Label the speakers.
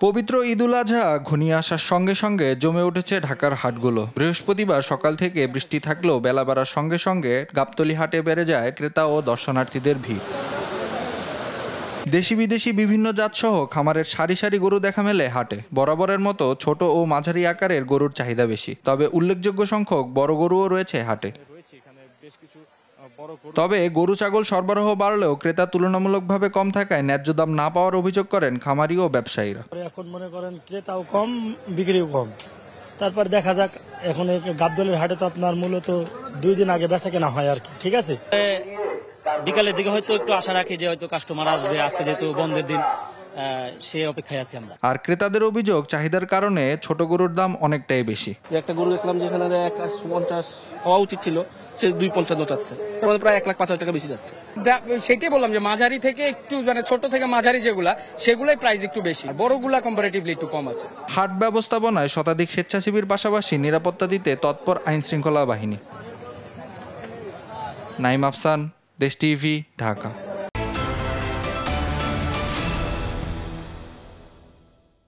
Speaker 1: পবিত্র ঈদুল আজহা ঘনিয়ে আসার সঙ্গে সঙ্গে জমে উঠেছে ঢাকার হাটগুলো। বৃহস্পতিবার সকাল থেকে বৃষ্টি থাকলেও বেলা বাড়ার সঙ্গে সঙ্গে গাবতলী হাটে বেড়ে যায় ক্রেতা ও দর্শনার্থীদের ভিড়। দেশি বিদেশি বিভিন্ন জাতসহ খামারের সারি সারি গরু দেখা মেলে হাটে। বরাবরের মতো ছোট ও মাঝারি আকারের গরুর চাহিদা বেশি, তবে উল্লেখযোগ্য সংখ্যক বড় গরুও রয়েছে হাটে। তবে গরু ছাগল সরবরাহ বাড়লেও ক্রেতা তুলনামূলকভাবে কম থাকায় ন্যায্য দাম না পাওয়ার অভিযোগ করেন খামারি ও ব্যবসায়ীরা।
Speaker 2: এখন মনে করেন ক্রেতাও কম, বিক্রিও কম। তারপর দেখা যাক, এখন গাবতলীর হাটে তো আপনার মূলত 2 দিন আগে বেচা কেনা হয় আর কি, ঠিক আছে।
Speaker 3: বিকালের দিকে হয়তো একটু আশা রাখি যে হয়তো কাস্টমার আসবে, আজকে যেহেতু বন্ধের দিন, সে অপেক্ষায় আছি আমরা।
Speaker 1: আর ক্রেতাদের অভিযোগ, চাহিদার কারণে ছোট গরুর দাম অনেকটাই বেশি।
Speaker 4: একটা গরু দেখলাম যেখানে 1,50,000 হওয়া উচিত ছিল, সে 2,55,000 চাচ্ছে, তার মানে প্রায় 1,50,000 টাকা বেশি যাচ্ছে।
Speaker 5: সেটাই বললাম যে মাঝারি থেকে একটু মানে ছোট থেকে মাঝারি যেগুলা, সেগুলাই প্রাইস একটু বেশি, বড়গুলা কম্পারেটিভলি একটু কম আছে।
Speaker 1: হাট ব্যবস্থাপনায় শতাধিক স্বেচ্ছাসেবীর পাশাপাশি নিরাপত্তা দিতে তৎপর আইন শৃঙ্খলা বাহিনী। নাইম আফসান, দেশ টিভি, ঢাকা।